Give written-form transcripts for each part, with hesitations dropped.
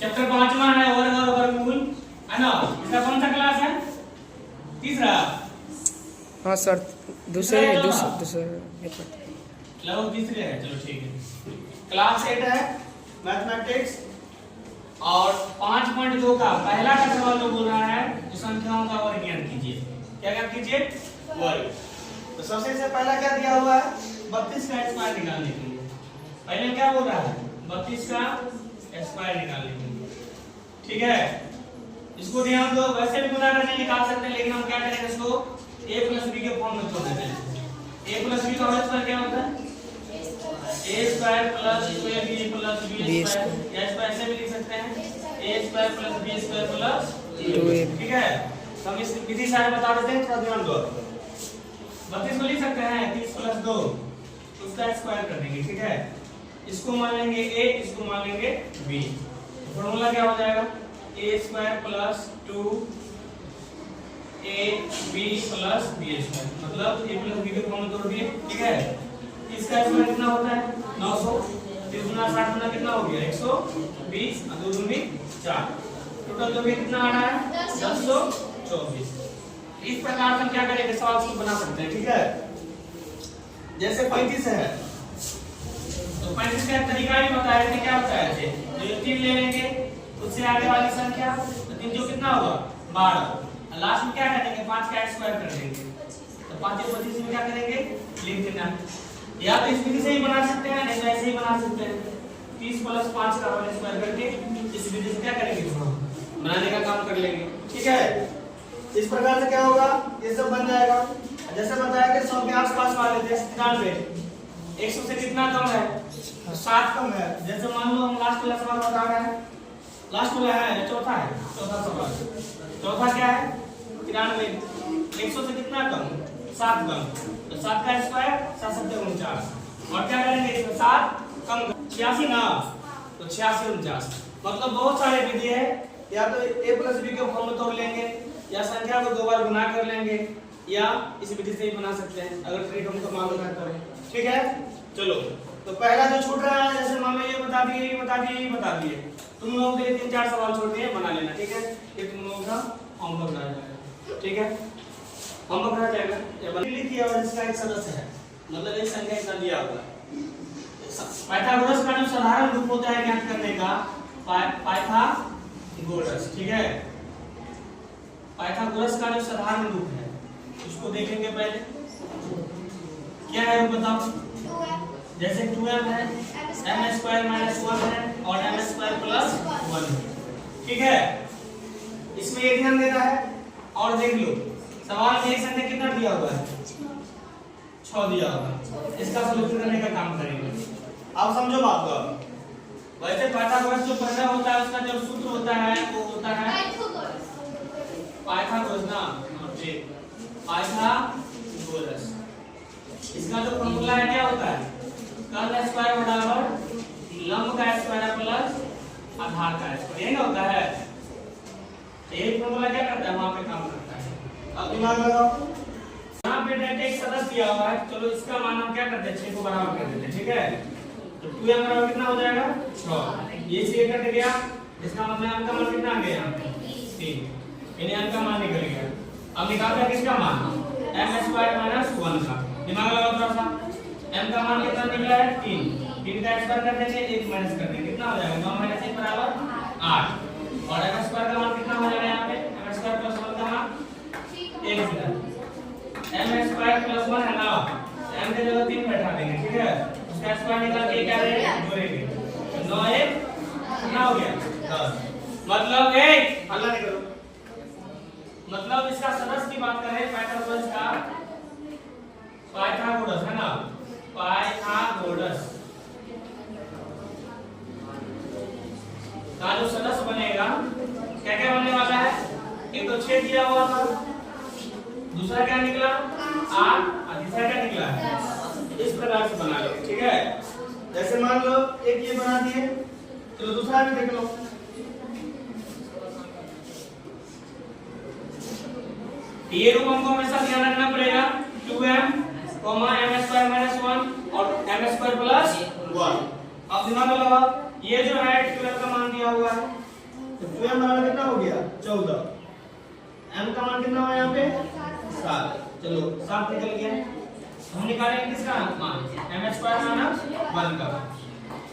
Chapter 5वां है वर्ग और वर्गमूल, है ना। इसका कौन सा क्लास है? तीसरा। हाँ सर, दूसरे लगभग तीसरे है, चलो ठीक है। क्लास 8 है मैथमेटिक्स, और 5.2 का पहला का सवाल जो बोल रहा है जो संख्याओं का वर्ग ज्ञात कीजिए। क्या ज्ञात कीजिए? वर्ग। तो सबसे से पहला क्या दिया हुआ है? 32 का स्क्वायर निकालने के लिए। पहले क्या बोल रहा है? 32 का स्क्वायर निकालने के लिए, ठीक है। इसको ध्यान दो, वैसे भी गुना करके निकाल सकते हैं, लेकिन हम क्या करेंगे इसको a + b के फॉर्म में छोड़ देते हैं। a + b का होल स्क्वायर क्या होता है? a² + 2ab + b² या इसको ऐसे भी लिख सकते हैं a² + b² + 2ab, ठीक है। तो हम इस विधि सारे बता देते हैं, थोड़ा ध्यान दो। 32 को लिख सकते हैं 30 + 2, उसका स्क्वायर कर देंगे, ठीक है। इसको मान लेंगे a, इसको मान लेंगे b। फॉर्मूला क्या हो जाएगा? a² + 2ab + b², मतलब a + b के फॉर्म में तोड़ दिए, ठीक है। इसका स्क्वायर कितना होता है? 900। 30 × 60 × कितना हो गया? 120, और 2 दूनी 4, टोटल तो भी कितना आ रहा है? 1024। इस प्रकार से हम क्या करेंगे, सवाल को बना सकते हैं, ठीक है। जैसे 35 है, तो 35 का तरीका भी बताया कि क्या बताया थे, तो ये 3 ले लेंगे, उससे आगे वाली संख्या, तो 3 जो कितना होगा? 12। लास्ट में क्या करेंगे? 5 का स्क्वायर कर देंगे, तो 5 × 25 में क्या करेंगे? लिख देना। या तो इस विधि से ही बना सकते हैं, नहीं तो ऐसे ही बना सकते हैं। 30 + 5 का होल स्क्वायर करके इस विधि से क्या करेंगे? बनाने का काम कर लेंगे, ठीक है। इस प्रकार से क्या होगा? ये सब बन जाएगा। जैसे बताया कि 100 के आसपास वाले थे 93, 100 से कितना कम है? 7 कम है। जैसे मान लो हम लास्ट वाला सवाल बता रहे हैं, लास्ट वाला है चौथा है, चौथा सवाल। चौथा क्या है? 93, 100 से कितना कम? 7 कम, तो 7 का स्क्वायर 7 × 7 = 49, और क्या करेंगे इसमें? 7 कम 86 ना, तो 86 49। मतलब बहुत सारे विधि है, या तो a + b के फॉर्म में तोड़ लेंगे, या संख्या को 2 बार गुना कर लेंगे, या इस विधि से ही बना सकते हैं अगर ट्रिक हमको मालूम है तो, ठीक है। चलो, तो पहला जो छूट रहा है, जैसे मान लो ये बता दिए, ये बता दिए, तुम लोगों के लिए 3-4 सवाल छोड़ दिए, बना लेना, ठीक है। ये तुम लोगों का होमवर्क रह जाएगा, ठीक है। होमवर्क रह जाएगा। ये बन लिखिए, और इसका एक सदस्य है, मतलब एक संख्या इतना दिया हुआ है। पाइथागोरस का जो साधारण रूप होता है ज्ञात करने का, पाइथागोरस, ठीक है। पाइथागोरस का जो साधारण रूप है उसको देखेंगे पहले। क्या है वो बताओ? जैसे 2m है, m² - 1 है, और m² + 1 है, ठीक है। इसमें ये ध्यान देना है, और देख लो सवाल में एक संख्या कितना दिया हुआ है? 6 दिया हुआ है। इसका सॉल्यूशन करने का काम करेंगे। आप समझो बात को। वैसे पाइथागोरस जो पहला होता है उसका जो सूत्र होता है वो होता है पाइथागोरस ना, पाइथागोरस। इसका जो फॉर्मूला है क्या होता है? कर्ल स्क्वायर बराबर लंब का स्क्वायर प्लस आधार का स्क्वायर, यही ना होता है। यही फॉर्मूला क्या करता है? वहां पे काम करता है। अब दिमाग लगाओ, यहाँ पे डेटा एक सदस्य दिया हुआ है, चलो इसका मान हम क्या करते हैं? 6 को बराबर कर देते हैं, ठीक है। तो 2m बराबर कितना हो जाएगा? 6। ये से कट गया, इसका मतलब m का मान कितना आ गया? 3, यानी m का मान निकल गया। अब निकालते हैं किसका मान? m² - 1 का। दिमाग लगाओ थोड़ा सा, m का मान कितना निकला है? 3। 3 का स्क्वायर कर देंगे, 1 माइनस कर देंगे, कितना हो जाएगा? 9 - 1 = 8, और m² का मान कितना हो जाएगा? यहाँ पे m² + 1 का मान 1 है। m² + 1 है ना, m के जगह 3 बैठा देंगे, ठीक है। उसका स्क्वायर निकाल के क्या जोड़ेंगे, 9 - 1 कितना हो गया? 10। मतलब हल्ला नहीं करो, मतलब इसका सदस्य की बात करें पाइथागोरस का, पाइथागोरस है ना, पाइथागोरस का जो सदस्य बनेगा क्या क्या बनने वाला है? एक तो 6 दिया हुआ था, दूसरा क्या निकला? 8, और तीसरा क्या निकला? इस प्रकार से बना लो, ठीक है। जैसे मान लो एक ये बना दिए, चलो दूसरा भी देख लो। ये रूप हमको हमेशा ध्यान रखना पड़ेगा, 2m, m² - 1 और m² + 1। अब दिमाग लगाओ, ये जो है 12 का मान दिया हुआ है, तो 12 बराबर कितना हो गया 14, m का मान कितना हुआ यहाँ पे 7। चलो 7 निकल गया। हम निकालेंगे किसका मान, m स्क्वायर माइनस 1 का,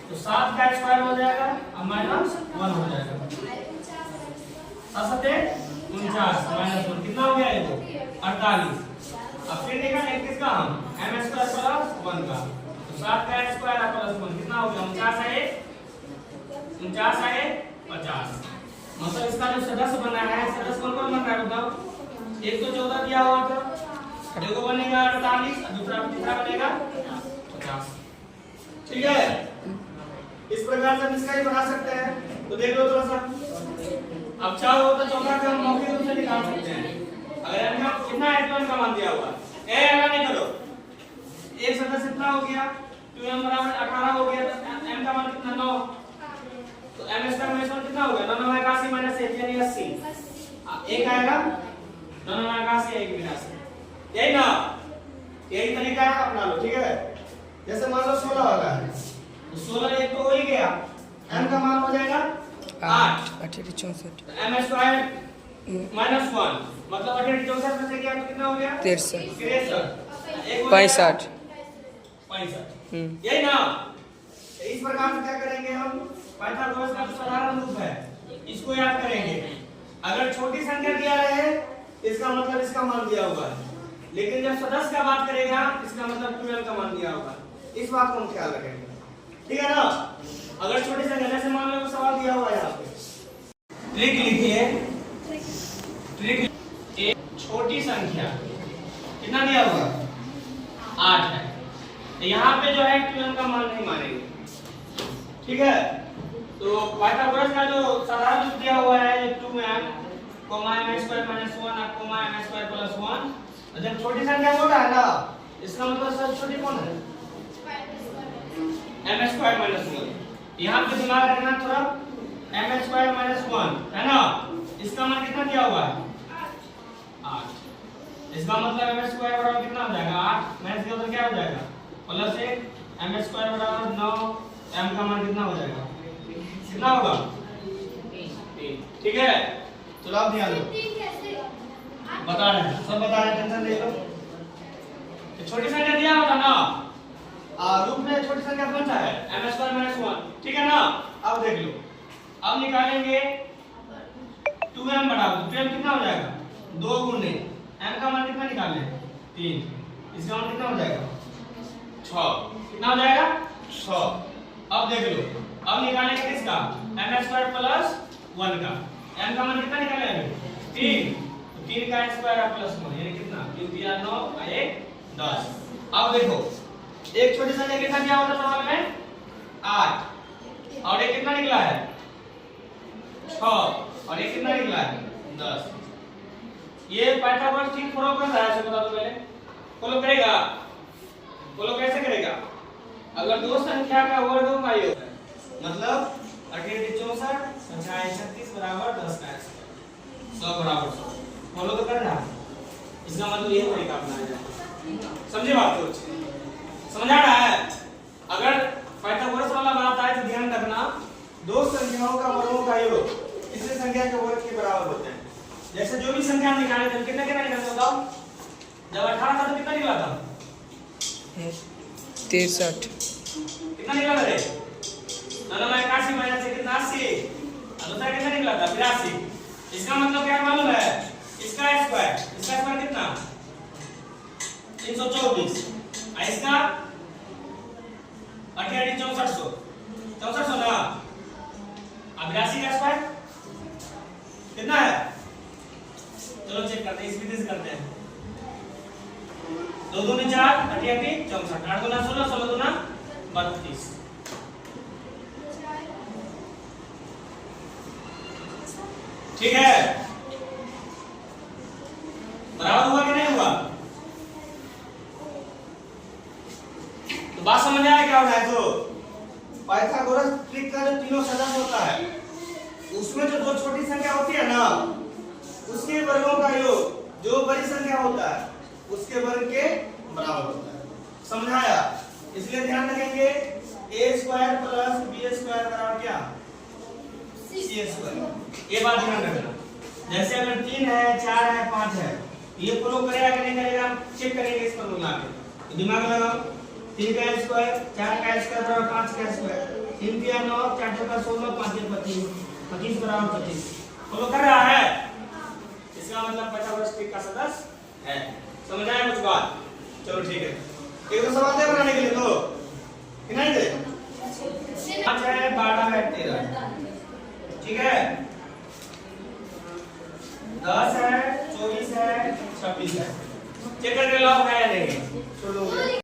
तो 7 का स्क्वायर हो जाएगा और माइनस 1 हो जाएगा, 7 49 माइनस 1 कितना हो गया ये तो 48। अब फिर निकालेंगे किसका हम m स्क्वायर प्लस 1 का, तो 7 का स्क्वायर प्लस 1 कितना हो गया 49 है 50। मतलब इसका जो सदस्य बना है, सदस्य कौन कौन बन रहा है बताओ, एक तो 14 दिया हुआ था, देखो बनेगा 48 और दूसरा तीसरा बनेगा 50। ठीक है, इस प्रकार से हम इसका ही बना सकते हैं। तो देख लो थोड़ा सा, अब चाहो तो 14 का हम मौखिक रूप से निकाल सकते हैं। अगर हमने कितना है 2m का मान दिया हुआ है, ए लगा नहीं करो, एक सदस्य कितना हो गया 2m बराबर 18 हो गया, तो m का मान कितना 9, तो m स्क्वायर माइनस 1 कितना हो गया 9 81 माइनस 1 यानी 80, एक आएगा 9 81 एक 82, यही ना, यही तरीका है अपना लो। ठीक है, जैसे मान लो 16 वाला है, तो 16 एक तो हो ही गया, m का मान हो जाएगा 8 18 64 m स्क्वायर माइनस 1 मतलब 18 64 में से क्या तो कितना हो गया 63 63 65 यही ना। इस प्रकार से क्या करेंगे हम, पाइथागोरस का जो साधारण रूप है इसको याद करेंगे। अगर छोटी संख्या दिया रहे इसका मतलब इसका मान दिया हुआ है, लेकिन जब सदस्य का बात करेगा इसका मतलब 12 का मान दिया होगा, इस बात को हम ख्याल रखेंगे। ठीक है ना, अगर छोटी संख्या जैसे मान लो सवाल दिया हुआ है यहाँ पे, ट्रिक लिखिए, ट्रिक एक छोटी संख्या कितना दिया हुआ 8 है, यहाँ पे जो है 12 का मान नहीं मानेंगे। ठीक है, तो पाइथागोरस का जो साधारण रूप दिया हुआ है 2m m square minus 1 m square plus 1, जब छोटी संख्या होता है ना इसका मतलब सबसे छोटी कौन है m स्क्वायर माइनस 1। यहाँ पे दिमाग रखना थोड़ा, m स्क्वायर माइनस 1 है ना, इसका मान कितना दिया हुआ है 8, इसका मतलब m स्क्वायर बराबर कितना हो जाएगा 8 माइनस दिया तो क्या हो जाएगा प्लस 1, m स्क्वायर बराबर 9, m का मान कितना हो जाएगा कितना होगा 3। ठीक है, चलो आप ध्यान दो, बता रहे हैं सब बता रहे हैं, टेंशन ले लो। छोटी संख्या दिया होता ना, रूप में छोटी संख्या कौन सा है m स्क्वायर माइनस 1। ठीक है ना, अब देख लो, अब निकालेंगे 2m बराबर 2m कितना हो जाएगा 2 गुने m का मान कितना निकालें 3, इसका मान कितना हो जाएगा 6, कितना हो जाएगा 6। अब देख लो, अब निकालेंगे किसका m स्क्वायर प्लस 1 का, m का मान कितना निकालेंगे 3, तो 3 का स्क्वायर प्लस 1 यानी कितना 3 दिया 9 और 1 10। अब देखो एक छोटी संख्या कितना दिया होता सवाल में 8 और एक कितना निकला है 6 और एक कितना निकला है 10। ये पाइथागोरस ठीक फॉलो कर रहा है, बता दो पहले फॉलो करेगा, फॉलो कैसे करेगा, अगर दो संख्या का वर्ग का योग मतलब 18 64 55 36 बराबर 10 का स्क्वायर 100 बराबर 100, फॉलो तो कर रहा है, इसका मतलब ये तरीका अपनाया जाए। समझे बात को, समझ आ रहा है। अगर पाइथागोरस वाला बात आए तो ध्यान रखना, दो संख्याओं का वर्गों का योग तीसरी संख्या के वर्ग के बराबर होते हैं। जैसे जो भी संख्या निकाले थे कितना कितना निकाले बताओ, जब 18 था तो कितना निकला था 63, कितना निकला था रे 81 माइनस से कितना 80, और दूसरा कितना निकला था 82। इसका मतलब क्या मालूम है, इसका स्क्वायर कितना 324 और इसका 88 6400 ना, अब 82 का स्क्वायर कितना है, चलो चेक करते हैं, इस विधि से करते हैं। 2 दूनी 4 88 64 8 दूना 16 16 दूना 32। ठीक है, बराबर हुआ कि नहीं हुआ, तो बात समझ आया क्या हो रहा है। तो पाइथागोरस ट्रिक का जो तीनों सदस्य होता है उसमें जो दो छोटी संख्या होती है ना उसके वर्गों का योग जो बड़ी संख्या होता है उसके वर्ग के बराबर होता है, समझाया। इसलिए ध्यान रखेंगे ए स्क्वायर प्लस बी स्क्वायर बराबर क्या, सी स्क्वायर। ये बात ध्यान रखना। जैसे अगर 3 है 4 है 5 है, ये फॉलो करेगा कि नहीं करेगा, चेक करेंगे इस पर मिला के। तो दिमाग लगाओ, 3 का स्क्वायर 4 का स्क्वायर बराबर 5 का स्क्वायर, 3 3 9 4 4 16 5 5 25 25 बराबर 25। फॉलो कर रहा है, इसका मतलब 50 वर्ष का सदस्य है। समझ आया कुछ बात? चलो ठीक है, एक दो सवाल दे बनाने के लिए तो कि नहीं दे? 5 है 12 है 13, ठीक है, 10 है 24 है 26 है। चेक करके लाओ है या नहीं? छोड़ दो।